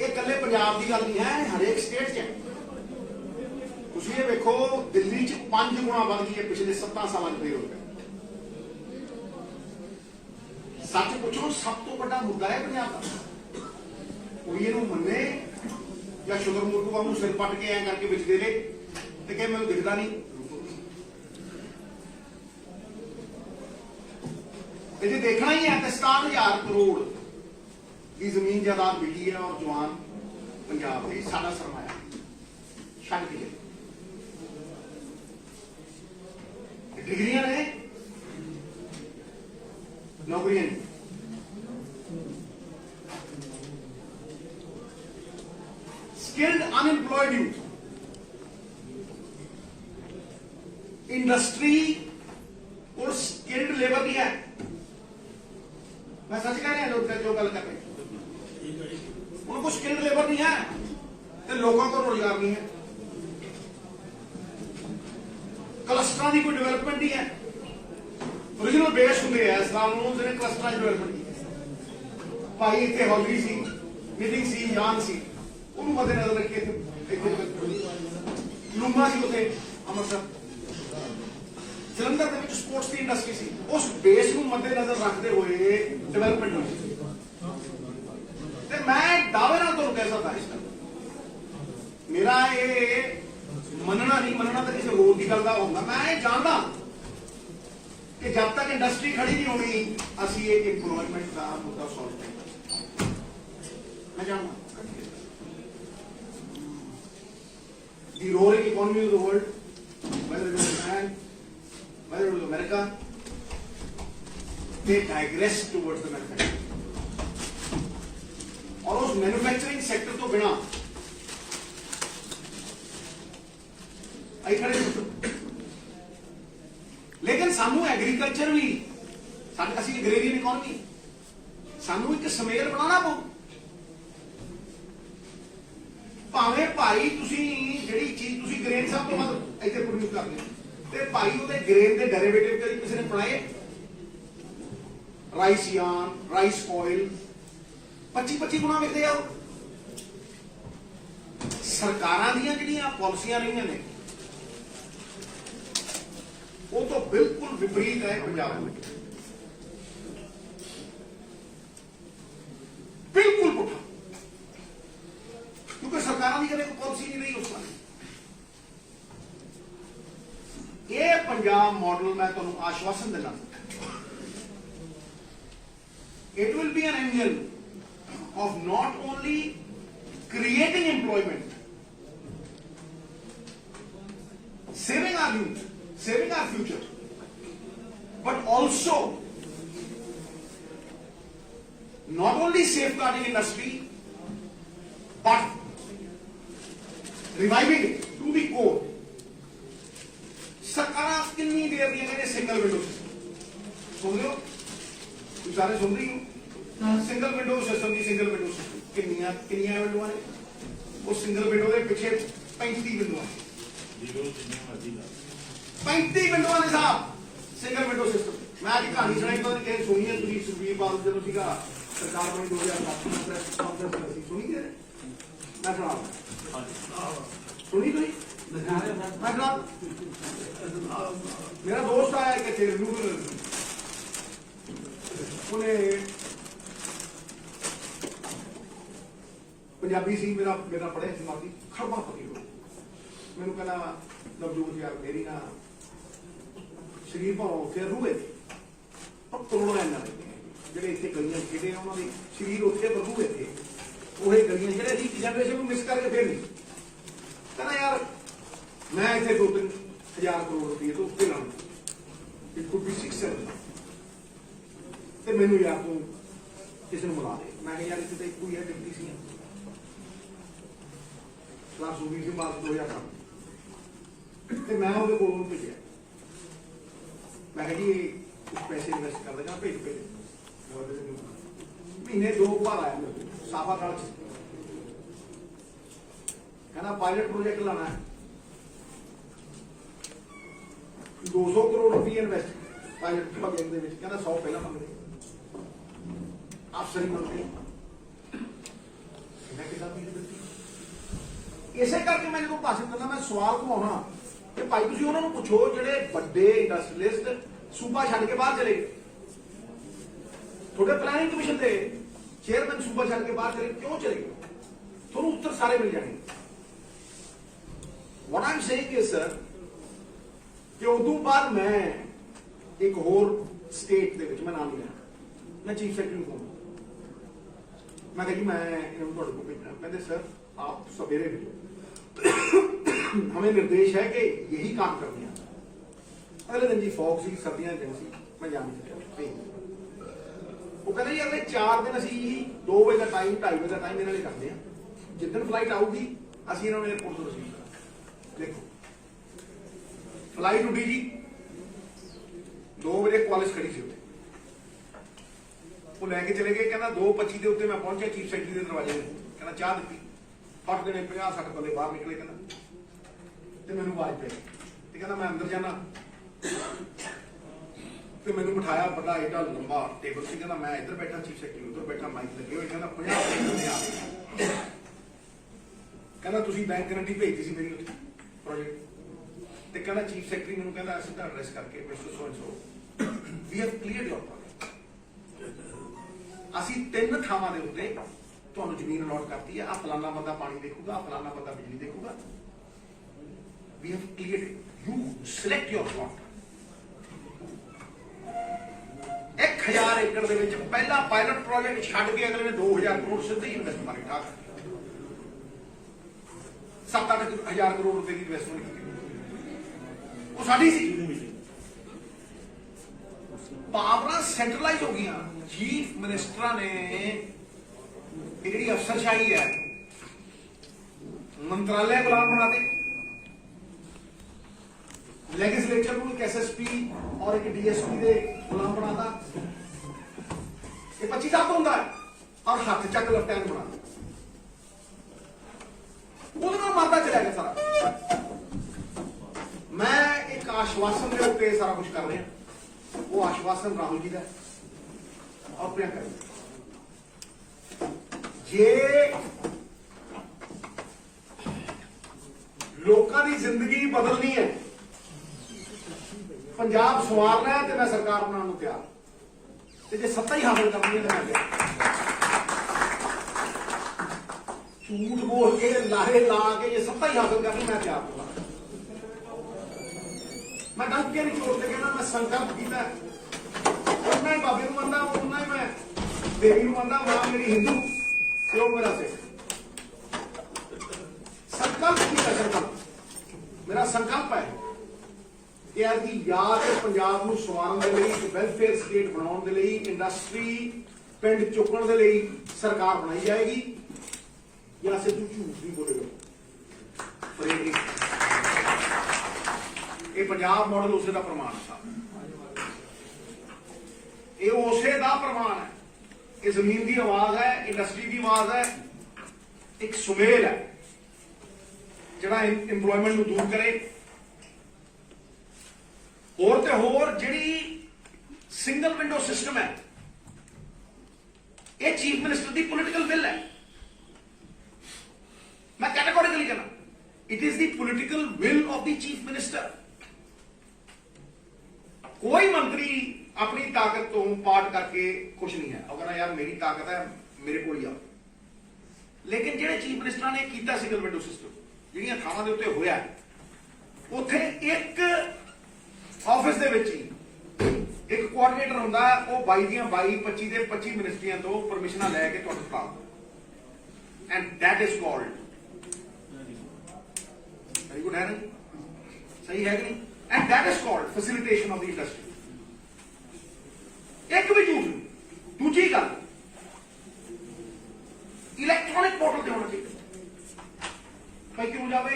ये कल्ले पंजाब की गल नहीं है, हरेक स्टेट च है। तुसीं ये वेखो दिल्ली च 5 गुणा बढ़ गई है पिछले 7 साल बेरोजगारी। सच पुछो सब तो बड़ा मुद्दा है पंजाब का। कुड़ी नूं मन्ने या शुगर मुर्गू वांगू सिर पट के ऐ करके विच दे ले ते कहे मैनूं दिखदा नहीं। जे देखना ही है तो 67,000 करोड़ की जमीन जायदाद मिली है और जवान पंजाब की साडा सरमाया छड्ड के डिग्रियां ने नौकरियां नहीं। स्किल्ड अनएम्प्लॉयड यूथ, इंडस्ट्री और स्किल्ड लेबर भी है। मैं सच कह रहे हैं लोग जो गल कर रहे हैं, उनको स्किल्ड लेबर नहीं है तो लोगों को रोजगार नहीं है। क्लस्टर की कोई डेवलपमेंट नहीं है। ओरिजिनल बेस होंगे इस्लाम जिन्हें क्लस्टर डेवलपमेंट की भाई इतने हॉलरी सी मीटिंग सी जान सी उन्होंने मद्देनजर रखे लुमा सी उसे अमृतसर जलंधर के स्पोर्ट्स की इंडस्ट्री सी उस बेस को मद्देनजर रखते हुए डेवलपमेंट हुई। मैं दावे ना तो कह सकता इसका मेरा ये मनना नहीं मनना तो किसी होर की गल का होगा। मैं जानता कि जब तक इंडस्ट्री खड़ी नहीं होनी असी एम्प्लॉयमेंट का मुद्दा सॉल्व नहीं। मैं जानता the roaring economy of the world, whether it is Japan, whether it is America, they digress towards the manufacturing. और उस मैन्युफैक्चरिंग सेक्टर तो बिना आई खड़े। लेकिन सानू एग्रीकल्चर भी असी एग्रेरियन इकोनॉमी सानू एक समेल बनाना पऊ। भावें भाई तुसी जिहड़ी चीज तुसी ग्रेन सब तो वध इत्थे प्रोड्यूस करदे ते भाई उहदे ग्रेन दे डेरिवेटिव कदी किसी ने पढ़ाए? राइस यार्न, राइस ऑयल 25-25 गुना विकदे आ। सरकारां दीयां जिहड़ियां पॉलिसियां रहीआं ने वो तो बिल्कुल विपरीत है पंजाब में, बिल्कुल पुठा। क्योंकि सरकारों की कभी पॉलिसी नहीं रही उस पर। यह पंजाब मॉडल मैं तुहानू आश्वासन देना, it will be an engine of not only creating employment, saving our youth, saving our future, but also not only safeguarding industry, but reviving it to the core. सरकारां कितनी देर दियां कहने सिंगल विंडो सिस्टम सुन लो, तुम सारे सुन रही हो single window system की single window system कितनियां window ने वो सिंगल विंडो के पीछे 35 विंडो है 35 विंडो ने साहब सिंगल विंडो सिस्टम। मैं आज कहानी सुनाई पता नहीं कहीं सुनी है तुझी सुखबीर बादल जब सीगा सरकार बनी 2007 में प्रेस कॉन्फ्रेंस सुनी है मैं सुना सुनी तुझी मैं सुना मेरा दोस्त आया कि तेरे उन्हें पंजाबी सी मेरा पढ़े दिमागी खरबा पकी हो मैनू कहना नवजोत यार मेरी ना शरीर भाव उत्थे रूहे थे करोड़ों एन ਜਿਹੜੇ ਇੱਥੇ ਗਲੀਆਂ ਖੇਡੇ ਆ ਉਹਨਾਂ ਦੇ ਸ਼ਰੀਰ ਉੱਥੇ ਬਰੂਏ थे ਉਹੇ ਗਲੀਆਂ ਜਿਹੜੇ ਅਸੀਂ ਜਨਰੇਸ਼ਨ ਨੂੰ ਮਿਸ ਕਰਕੇ ਫੇਰ ਨਹੀਂ ਕਹਿੰਦਾ ਯਾਰ ਮੈਂ ਇੱਥੇ 2-3 ਹਜ਼ਾਰ ਕਰੋੜ ਰੁਪਏ ਤੋਂ ਉੱਤੇ ਲਾਉਂ ਇਟ ਕੁਡ ਬੀ 6-7 ਤੇ ਮੈਨੂੰ ਯਾਰ ਤੂੰ ਕਿਸੇ ਨੂੰ ਮਿਲਾ ਦੇ। ਮੈਂ ਕਿਹਾ ਯਾਰ ਇੱਥੇ ਤਾਂ ਇੱਕੋ ਹੀ ਹੈ ਡਿਪਟੀ ਸੀ ਕਲਾਸ ਹੋ ਗਈ ਸੀ ਮਾਰਚ 2007 ਤੇ ਮੈਂ ਉਹਦੇ ਕੋਲ ਉਹਨੂੰ ਭੇਜਿਆ। ਮੈਂ ਕਿਹਾ ਜੀ ਕੁਝ ਪੈਸੇ ਇਨਵੈਸਟ ਕਰ ਦੇਗਾ ਭੇਜ महीने 2 बार आया साफा काल कहना पायलट प्रोजेक्ट लाना है 200 करोड़ रुपये इन्वेस्ट पायलट प्रोजेक्ट के कहना 100 पहला मंगते अफसर ही मंगते मैं कितना फीस दी। इसे करके मैं जो भाषण करना मैं सवाल घुमाउणा कि भाई तुसीं उन्हां नूं पुछो जिहड़े वड्डे इंडस्ट्रीलिस्ट सूबा छड्ड के बाहर चले गए, थोड़े प्लानिंग कमीशन के चेयरमैन सूबा छड्ड के बाहर चले, क्यों चले गए? थोड़ा उत्तर सारे मिल जाएंगे। What I am saying is sir कि उदों बाद मैं एक होर स्टेट दे विच, मैं नाम नहीं लेना, मैं चीफ सैकटरी नूं फोन, मैं कहा जी मैं इन्होंने तुहाडे कोल भेजना। कहते सर आप सवेरे भेजो, हमें निर्देश है कि यही काम करने हैं। अगले दिन जी फॉग सी, सर्दियां दिन सी, मैं जा नहीं सकिया। वो कहते जी अगले 4 दिन असीं 2 बजे का टाइम 2:30 बजे का टाइम इन्होंने करते हैं, जिस दिन फ्लाइट आऊगी असीं इन्होंने एयरपोर्ट ਤੋਂ रिसीव करना। देखो फ्लाइट उठी जी 2 बजे कॉलेज खड़ी सी उत्ते, वो लैके चले गए। कहना 2:25 के उत्ते मैं पहुंचा चीफ सैकटरी के दरवाजे, कहना चाह दी, फट देने 50-60 बंदे बाहर निकले। कहना तो मैनू आवाज पै, कहना मैं अंदर जाना, तो मैंने बिठाया बड़ा एडा लंबा टेबल से, कहना मैं इधर बैठा चीफ सैकटरी उधर बैठा, माइक लगे हुए, कहना 50 बंदे आ गए। कहना तुसीं बैंक गारंटी भेजती सी मेरी उत्थे प्रोजेक्ट ते, कहना चीफ सैकटरी मैनूं कहंदा असीं तां एड्रेस करके mister so and so we have cleared your project, असीं 3 ਥਾਵਾਂ ਦੇ ਉੱਤੇ ਤੁਹਾਨੂੰ ਜ਼ਮੀਨ ਅਲਾਟ ਕਰਤੀ ਹੈ, ਆ ਫਲਾਨਾ ਬੰਦਾ ਪਾਣੀ ਦੇਖੂਗਾ, ਫਲਾਨਾ ਬੰਦਾ ਬਿਜਲੀ ਦੇਖੂਗਾ, we have cleared, you select your plot. 1000 एकड़ ਦੇ ਵਿੱਚ ਪਹਿਲਾ ਪਾਇਲਟ ਪ੍ਰੋਜੈਕਟ ਛੱਡ ਕੇ ਅਗਲੇ ਨੇ 2000 ਕਰੋੜ ਸਿੱਧੇ ਹੀ ਇਨਵੈਸਟਮੈਂਟ ਕੀਤਾ, 7-8 हज़ार करोड़ रुपए की इन्वेस्टमेंट की, वो साड़ी सी। पावरां सेंट्रलाइज हो गई, चीफ मिनिस्टर ने जी अफसरशाही है मंत्रालय गुलाम बनाते, लेजिस्लेचर को एक SSP और एक DSP दे गुलाम बनाता, ये 25 साल तो होंगे और हाथ चक लेफ्टिनेंट बनाता, मारता चला गया सारा। मैं एक आश्वासन के उत्ते सारा कुछ कर रहे हैं, वो आश्वासन राहुल जी का और प्रियंका जी। जे लोगों की जिंदगी बदलनी है, पंजाब संवारना है, तो मैं सरकार बनाने को तैयार, तो जे सत्ता ही हासिल करनी है तो मैं तैयार। झूठ बोल के लाहे ला के ये सत्ता ही हासिल करनी मैं तैयार हूं। मैं डर के नहीं छोड़ते, कहना मैं संकल्प किया, उन्ना ही बाबे को मनता, उन्ना ही मैं देवी को मनता, मां मेरी हिंदू प्यो मेरा सिख। संकल्प किया, संकल्प मेरा संकल्प है कि ऐसी याद पंजाब को संवारन के लिए, वेलफेयर स्टेट बनाने के लिए, इंडस्ट्री पिंड चुकन के लिए सरकार बनाई जाएगी, या सिर्फ झूठ नहीं बोलेगा। ये पंजाब मॉडल उसे का प्रमाण था, ये उसे का प्रमाण है। ये जमीन की आवाज है, इंडस्ट्री की आवाज है, एक सुमेल है जिहड़ा इंप्लॉयमेंट को दूर करे। होर ते होर जिहड़ी सिंगल विंडो सिस्टम है, ये चीफ मिनिस्टर की पोलिटिकल विल है। मैं कैटेगोरिकली कहना, it is the political will of the chief minister. कोई मंत्री अपनी ताकत तो पार्ट करके कुछ नहीं है, अगर यार मेरी ताकत है मेरे को ही आओ। लेकिन जेडे चीफ मिनिस्टर ने किया सिंगल विंडो सिस्टम, जिहड़ियां थावां दे उत्ते होया, उत्थे एक ऑफिस दे विच ही एक कोआर्डिनेटर हुंदा है, वो 22 ਦੀਆਂ 22 25 ਦੇ 25 मिनिस्ट्रियां तो परमिशनां लै के तुहानूं दिखा, and that is called very good है ना, सही है कि नहीं? And that is called facilitation of the industry. एक भी झूठ नहीं। दूसरी गल, इलेक्ट्रॉनिक पोर्टल से होना चाहिए। भाई क्यों जावे,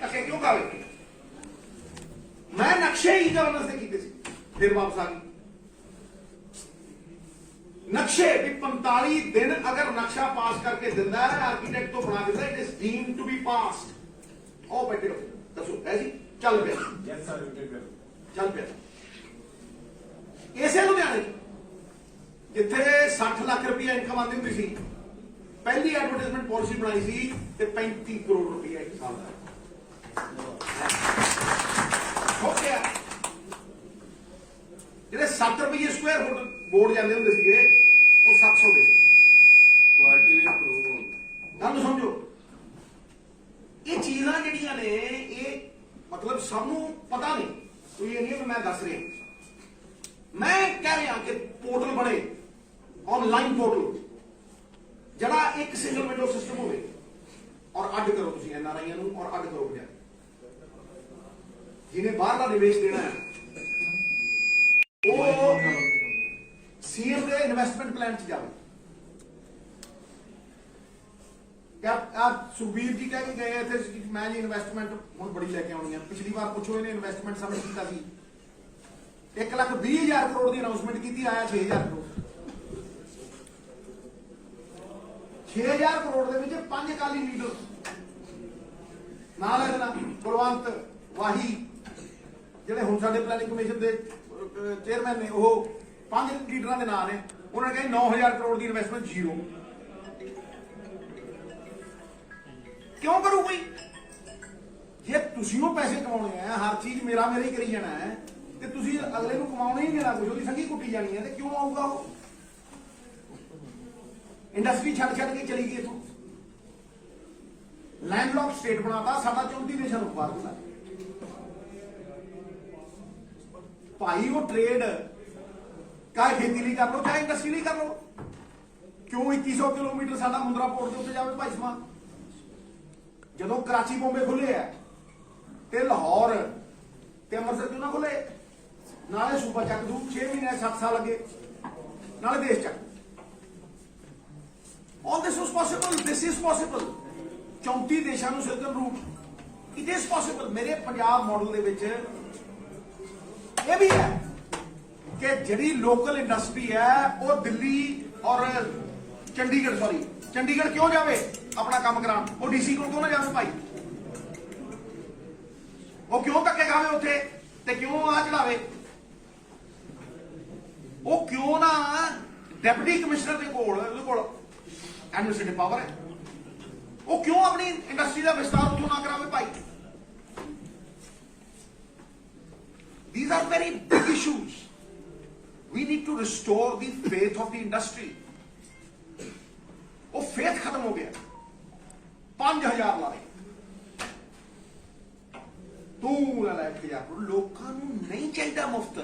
ऐसे क्यों गावे? मैं नक्शे ही गवर्नेंस ने किए, फिर वापस आ गई। नक्शे भी 45 दिन अगर नक्शा पास करके दिंदा है, आर्किटेक्ट तो बना देता है, it is deemed to be passed. ओ बैठे रहो, दसो ऐसी चल पे, चल पे। इसे लुधियाने जिथे 60 लाख रुपया इनकम आती होंगी सी, पहली एडवर्टाइजमेंट पॉलिसी बनाई सी ते 35 करोड़ रुपया एक साल का हो गया। ਜਿਹੜੇ 7 ਰੁਪਏ ਸਕੁਆयर ਫੁੱਟ ਬੋਰਡ ਜਾਂਦੇ ਹੁੰਦੇ ਸੀਗੇ ਉਹ 700 ਦੇ ਸੀ। ਕੁਆਲਿਟੀ ਵੀ ਇੰਪਰੂਵ ਹੋਣੀ। ਗੱਲ ਸਮਝੋ, ਇਹ ਚੀਜ਼ਾਂ ਜਿਹੜੀਆਂ ਨੇ ਇਹ ਮਤਲਬ ਸਭ ਨੂੰ ਪਤਾ ਨਹੀਂ, ਕੋਈ ਇਹ ਨਹੀਂ ਕਿ ਮੈਂ ਦੱਸ ਰਿਹਾ, ਮੈਂ ਕਹਿ ਰਿਹਾ ਕਿ ਪੋਰਟਲ ਬਣੇ, ਆਨਲਾਈਨ ਪੋਰਟਲ ਜਿਹੜਾ ਇੱਕ ਸਿੰਗਲ ਵਿੰਡੋ ਸਿਸਟਮ ਹੋਵੇ ਔਰ ਅੱਡ ਕਰੋ ਤੁਸੀਂ ਐਨਆਰਆਈਆਂ ਨੂੰ ਔਰ ਅੱਡ ਕਰੋ ਬਜਾਏ ਜਿਹਨੇ ਬਾਹਰਲਾ ਨਿਵੇਸ਼ ਦੇਣਾ ਹੈ ਉਹ ਸੀਐਮ ਦੇ ਇਨਵੈਸਟਮੈਂਟ ਪਲਾਨ ਚ ਜਾਵੇ। आप सुखबीर जी कह के गए थे मैं जी इन्वेस्टमेंट हम बड़ी लेके आनी है। पिछली बार पुछो इन्हें इन्वेस्टमेंट सबमिट किया 1,20,000 करोड़ की अनाउंसमेंट की, आया 6,000 करोड़। 6,000 करोड़ के 5 अकाली लीडर नाल है कुलवंत वाही ਜਿਹੜੇ ਹੁਣ ਸਾਡੇ ਪਲੈਨਿੰਗ ਕਮਿਸ਼ਨ ਦੇ ਚੇਅਰਮੈਨ ਨੇ, ਉਹ 5 ਲੀਡਰਾਂ ਦੇ ਨਾਂ ਨੇ। ਉਹਨਾਂ ਨੇ ਕਹੇ 9,000 ਕਰੋੜ ਦੀ ਇਨਵੈਸਟਮੈਂਟ ਜ਼ੀਰੋ। क्यों करू कोई? जे तुसी पैसे कमाने हैं, हर चीज मेरा मेरा ही करी जाना है, ते तुसी अगले को कमाने ही देना, कुछ संगी कुटी जानी है, ते क्यों आऊगा वो? इंडस्ट्री छड़ छड़ के चली गई इथों, लैंडलॉक स्टेट बनाता, साडा 34 देशों को बाहर होता भाई। वो ट्रेड चाहे खेती लिए कर लो, चाहे इंडस्ट्री लिए कर लो। क्यों 2100 किलोमीटर साडा मुंद्रा पोर्ट के उत्ते जावे भाई समान? ਜਦੋਂ ਕਰਾਚੀ ਬੰਬੇ ਖੁੱਲੇ ਆ ਤੇ ਲਾਹੌਰ ਤੇ ਅੰਮ੍ਰਿਤਸਰ ਕਿਉਂ ਨਾ ਖੁੱਲੇ? ਨਾਲੇ ਸੂਬਾ ਚੱਕ ਦੂ 6 ਮਹੀਨੇ 7 ਸਾਲ ਲੱਗੇ, ਨਾਲੇ ਦੇਸ਼ ਚੱਕ। All this was possible, this is possible। 34 ਦੇਸ਼ਾਂ ਨੂੰ silken route, it is possible। ਮੇਰੇ ਪੰਜਾਬ ਮਾਡਲ ਦੇ ਵਿੱਚ ਇਹ ਵੀ ਹੈ ਕਿ ਜਿਹੜੀ ਲੋਕਲ ਇੰਡਸਟਰੀ ਹੈ ਉਹ ਦਿੱਲੀ ਔਰ ਚੰਡੀਗੜ੍ਹ, ਸੌਰੀ ਚੰਡੀਗੜ੍ਹ ਕਿਉਂ ਜਾਵੇ अपना काम करान? वो डीसी को क्यों ना जावे भाई? वो क्यों धक्के खावे उत्थे ते क्यों आ चढ़ावे? वो क्यों ना डिप्टी कमिश्नर के कोल एडमिनिस्ट्रेटिव पावर है, वो क्यों अपनी इंडस्ट्री का विस्तार उत्थों ना करावे भाई? These are very big issues। We need to restore the faith of the industry। वो फेथ खत्म हो गया। 5,000 ला रहे तू ला 1,000। लोगों नहीं चाहिए मुफ्त।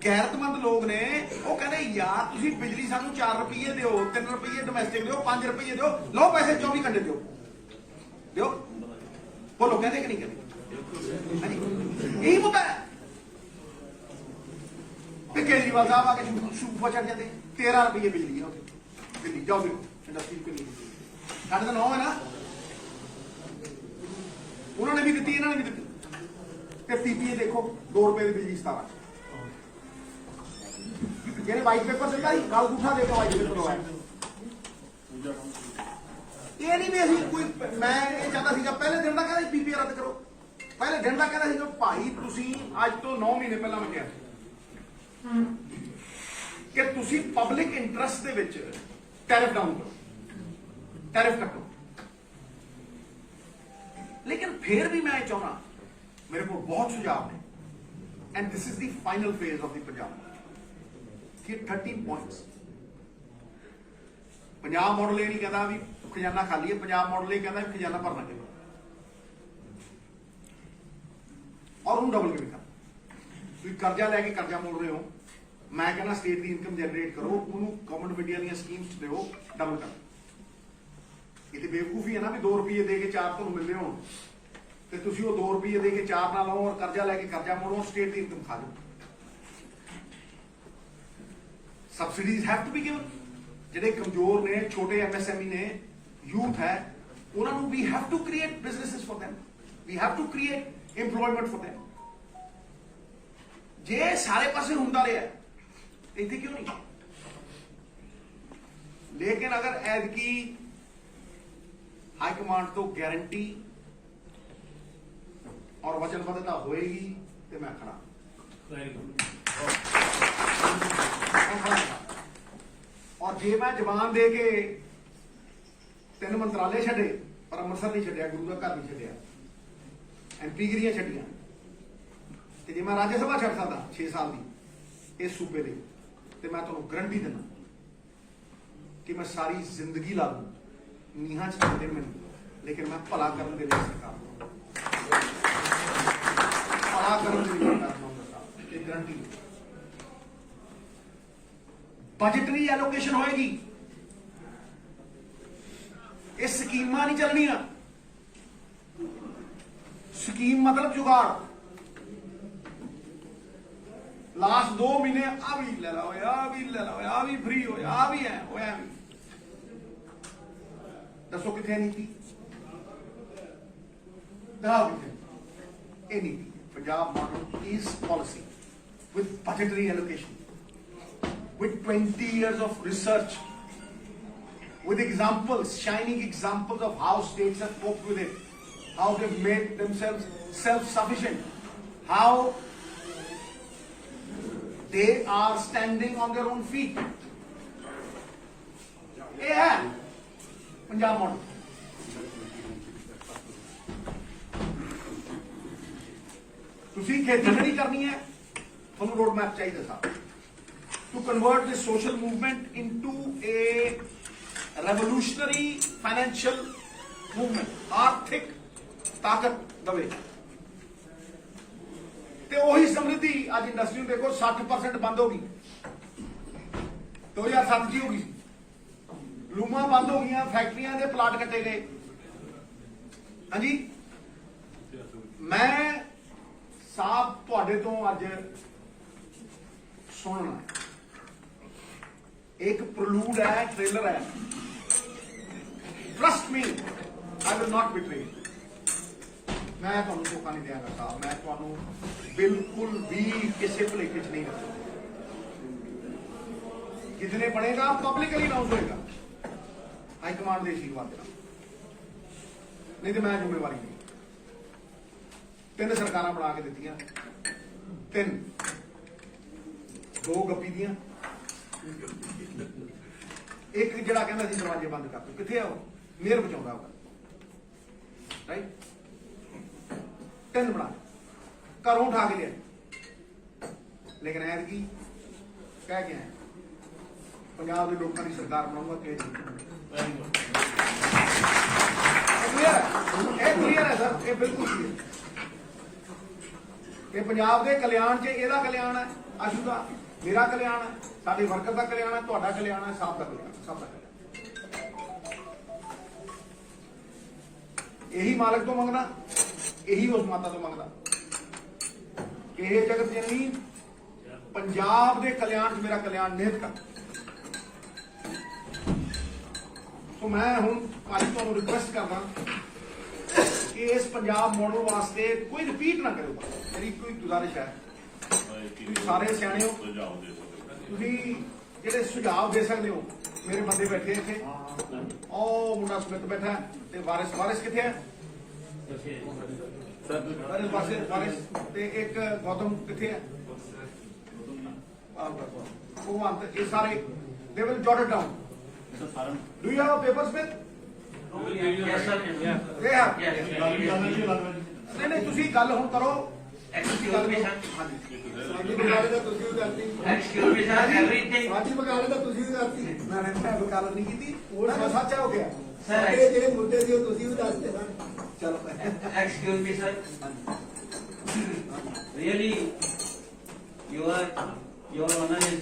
गैरतमंद लोग ने वो कहते यार तुसी बिजली सानू 4 रुपये दो, 3 रुपये डोमैस्टिक दो, 5 रुपये दो, लो पैसे 24 घंटे दो। बोलो कहते कि नहीं कहते? यही मुद्दा है। केजरीवाल साहब आके सूफा चढ़ जाते 13 रुपये बिजली है दिल्ली, जाओ इंडस्ट्री के लिए साढ़े तो 9 है ना, उन्होंने भी दी, इन्होंने भी दी। पीपीए देखो 2 रुपए की बिजली 17। ਜਿਹਨੇ ਵਾਈਟ ਪੇਪਰ ਦਿੱਤਾ ਸੀ ਗੱਲ ਗੁੱਠਾ ਦੇ ਕੇ ਵਾਈਟ ਪੇਪਰ ਲਵਾਇਆ। ਇਹ ਨਹੀਂ ਵੀ ਅਸੀਂ ਕੋਈ, ਮੈਂ ਇਹ ਚਾਹਦਾ ਸੀਗਾ ਪਹਿਲੇ ਦਿਨ ਦਾ ਕਹਿੰਦਾ ਪੀਪੀਏ ਰੱਦ ਕਰੋ, ਪਹਿਲੇ ਦਿਨ ਦਾ ਕਹਿੰਦਾ ਸੀਗਾ ਭਾਈ ਤੁਸੀਂ ਅੱਜ ਤੋਂ 9 ਮਹੀਨੇ ਪਹਿਲਾਂ ਮੈਂ ਕਿਹਾ ਕਿ ਤੁਸੀਂ ਪਬਲਿਕ ਇੰਟਰਸਟ ਦੇ ਵਿੱਚ ਟੈਰਿਫ ਡਾਊਨ ਕਰੋ, टैरिफ कटो। लेकिन फिर भी मैं चाहना, मेरे को बहुत सुझाव ने, and this is the final phase of the Punjab कि 13 पॉइंट्स। पंजाब मॉडल ये नहीं कहता भी खजाना खाली है, पंजाब मॉडल ये कहता है खजाना भरना चाहिए और उन डबल भी कर। तुम कर्जा लैके कर्जा मोड़ रहे हो, मैं कहना स्टेट की इनकम जनरेट करो, उन्होंने गवर्नमेंट मीडिया दी स्कीम्स दो, डबल कर। ये बेवकूफी है ना भी 2 रुपये दे के 4 तुम मिलते हो, तो तुम 2 रुपये दे के 4 ना लो और कर्जा लैके कर्जा मोड़ो, स्टेट की इनकम खा लो। Subsidies have to be given. जेडे कमजोर ने, छोटे एमएसएमई ने, यूथ है, उन्होंने we have to create businesses for them, we have to create employment for them. जे सारे पासे हुंदा रहा इतने क्यों नहीं? लेकिन अगर ऐदकी हाईकमांड तो गारंटी और वचनबद्धता होएगी तो मैं खड़ा। और जे मैं जवान दे के 3 ਮੰਤਰਾਲੇ ਛੱਡੇ ਪਰ ਅੰਮ੍ਰਿਤਸਰ ਨਹੀਂ ਛੱਡਿਆ, ਗੁਰੂ ਦਾ ਘਰ ਨਹੀਂ ਛੱਡਿਆ, MP ਗਿਰੀਆਂ ਛੱਡੀਆਂ। ਤੇ ਜੇ ਮੈਂ ਰਾਜ ਸਭਾ ਛੱਡ ਸਕਦਾ 6 ਸਾਲ ਦੀ ਇਸ ਸੂਬੇ ਦੇ, ਤੇ ਮੈਂ ਤੁਹਾਨੂੰ ਗਰੰਟੀ ਦਿੰਦਾ ਕਿ ਮੈਂ ਸਾਰੀ ਜ਼ਿੰਦਗੀ ਲਾ ਦੂੰ ਨੀਹਾਂ ਚ ਚੱਲਦੇ ਮੈਨੂੰ, ਲੇਕਿਨ ਮੈਂ ਭਲਾ ਕਰਨ ਦੇ ਲਈ ਸਰਕਾਰ ਨੂੰ ਭਲਾ ਕਰਨ ਦੇ ਲਈ ਸਰਕਾਰ ਨੂੰ ਇਹ ਗਰੰਟੀ। ਬਜਟਰੀ ਐਲੋਕੇਸ਼ਨ ਹੋਏਗੀ, ਇਹ ਸਕੀਮਾਂ ਨਹੀਂ ਚੱਲਣੀਆਂ। ਸਕੀਮ मतलब जुगाड़। लास्ट 2 महीने आ भी ले लो, आ भी ले लो, आ भी फ्री हो, आ भी है, वो है भी। दसो कितने नीति दिखाओ कितने। ये नीति Punjab model is policy with budgetary allocation, with 20 years of research, with examples, shining examples of how states have coped with it, how they've made themselves self-sufficient, how they are standing on their own feet. ये है Punjab model. तुसी खेती नहीं करनी है, ਤੁਹਾਨੂੰ road map चाहिए था to convert this social movement into a revolutionary financial movement, आर्थिक ताकत दवे। ਤੇ ਉਹੀ ਸਮਰਿੱਧੀ ਅੱਜ ਇੰਡਸਟਰੀ ਨੂੰ ਦੇਖੋ 60% ਬੰਦ ਹੋ ਗਈ, 2007 ਚ ਹੋ ਗਈ। ਲੂਮਾਂ ਬੰਦ ਹੋ ਗਈਆਂ, ਫੈਕਟਰੀਆਂ ਦੇ ਪਲਾਟ ਕੱਟੇ ਗਏ। ਹਾਂਜੀ, ਮੈਂ ਸਾਹਿਬ ਤੁਹਾਡੇ ਤੋਂ ਅੱਜ ਸੁਣਨਾ ਇੱਕ ਪ੍ਰਲੂਡ ਹੈ, ਟ੍ਰੇਲਰ ਹੈ। Trust me, I will not betray. ਮੈਂ ਤੁਹਾਨੂੰ ਧੋਖਾ ਨਹੀਂ ਦਿਆਂਗਾ ਸਾਹਿਬ, ਮੈਂ ਤੁਹਾਨੂੰ ਬਿਲਕੁਲ ਵੀ ਕਿਸੇ ਭੁਲੇਖੇ ਚ ਨਹੀਂ ਰੱਖਾਂਗਾ। ਜਿਤਨੇ ਬਣੇਗਾ ਪਬਲਿਕਲੀ ਅਨਾਉਂਸ ਹੋਏਗਾ, ਹਾਈ ਕਮਾਂਡ ਦੇ ਆਸ਼ੀਰਵਾਦ ਦੇ ਨਾਲ, ਨਹੀਂ ਤੇ ਮੈਂ ਜ਼ਿੰਮੇਵਾਰੀ ਨਹੀਂ। 3 ਸਰਕਾਰਾਂ ਬਣਾ ਕੇ ਦਿੱਤੀਆਂ, 3 2 ਗੱਪੀ ਦੀਆਂ, ਇੱਕ ਜਿਹੜਾ ਕਹਿੰਦਾ ਸੀ ਦਰਵਾਜ਼ੇ ਬੰਦ ਕਰ ਦਿਓ। ਕਿੱਥੇ ਆ ਉਹ? ਮੇਰ ਬਚਾਉਂਦਾ ਹੋਗਾ, ਰਾਈਟ। 3 ਬਣਾ ਘਰੋਂ ਉਠਾ ਕੇ ਲਿਆ, ਲੇਕਿਨ ਐਤਕੀ ਕਹਿ ਕੇ ਆਇਆ ਪੰਜਾਬ ਦੇ ਲੋਕਾਂ ਦੀ ਸਰਕਾਰ ਬਣਾਉਂਗਾ। ਕਿ ਇਹ ਕਲੀਅਰ ਹੈ ਸਰ, ਇਹ ਬਿਲਕੁਲ ਕਲੀਅਰ। ਇਹ ਪੰਜਾਬ ਦੇ ਕਲਿਆਣ 'ਚ ਇਹਦਾ ਕਲਿਆਣ ਹੈ, ਆਸ਼ੂ ਦਾ, ਮੇਰਾ ਕਲਿਆਣ ਹੈ, ਸਾਡੇ ਵਰਕਰ ਦਾ ਕਲਿਆਣ ਹੈ, ਤੁਹਾਡਾ ਕਲਿਆਣ ਹੈ, ਸਭ ਦਾ ਕਲਿਆਣ, ਸਭ ਦਾ ਕਲਿਆਣ। ਇਹੀ ਮਾਲਕ ਤੋਂ ਮੰਗਣਾ, ਇਹੀ ਉਸ ਮਾਤਾ ਤੋਂ ਮੰਗਦਾ ਕਿ ਇਹ ਜਗਤ ਜਨਨੀ ਪੰਜਾਬ ਦੇ ਕਲਿਆਣ 'ਚ ਮੇਰਾ ਕਲਿਆਣ ਨਿਹਿਤ ਕਰ। ਸੋ ਮੈਂ ਹੁਣ ਭਾਜੀ ਤੁਹਾਨੂੰ ਰਿਕੁਐਸਟ ਕਰਦਾ ਕਿ ਇਸ ਪੰਜਾਬ ਮੋੜਨ ਵਾਸਤੇ ਕੋਈ ਰਿਪੀਟ ਨਾ ਕਰੋ। ਮੇਰੀ ਕੋਈ ਗੁਜ਼ਾਰਿਸ਼ ਹੈ, ਤੁਸੀਂ ਸਾਰੇ ਸਿਆਣੇ ਹੋ, ਤੁਸੀਂ ਜਿਹੜੇ ਸੁਝਾਅ ਦੇ ਸਕਦੇ ਹੋ। ਮੇਰੇ ਬੰਦੇ ਬੈਠੇ ਇੱਥੇ, ਉਹ ਮੁੰਡਾ ਸਮਿਤ ਬੈਠਾ ਤੇ ਵਾਰਿਸ ਕਿੱਥੇ ਹੈ? ਵਾਰਿਸ ਤੇ ਇੱਕ ਗੌਤਮ ਕਿੱਥੇ ਹੈ? ਉਹ ਅੰਤ, ਇਹ ਸਾਰੇ ਦੇ will jot it down. Do you have a paper Samit? Yes, sir. Yeah. They have. Yes. नहीं ਤੁਸੀਂ ਗੱਲ ਹੁਣ ਕਰੋ। Excuse me, sir. ਸਾਡੀ ਬਗਾੜੇ ਦਾ ਤੁਸੀਂ ਵੀ ਕਰਤੀ, Excuse me, sir. Everything. ਸਾਡੀ ਬਗਾੜੇ ਦਾ ਤੁਸੀਂ ਵੀ ਕਰਤੀ। ਮੈਂ ਵਕਾਲਤ ਨਹੀਂ ਕੀਤੀ, ਉਹ ਸੱਚ ਹੋ ਗਿਆ। Sir, ਸਾਡੇ ਜਿਹੜੇ ਮੁੱਦੇ ਸੀ ਉਹ ਤੁਸੀਂ ਵੀ ਦੱਸਦੇ ਸਨ। ਚਲੋ excuse me, sir. Really, your honor is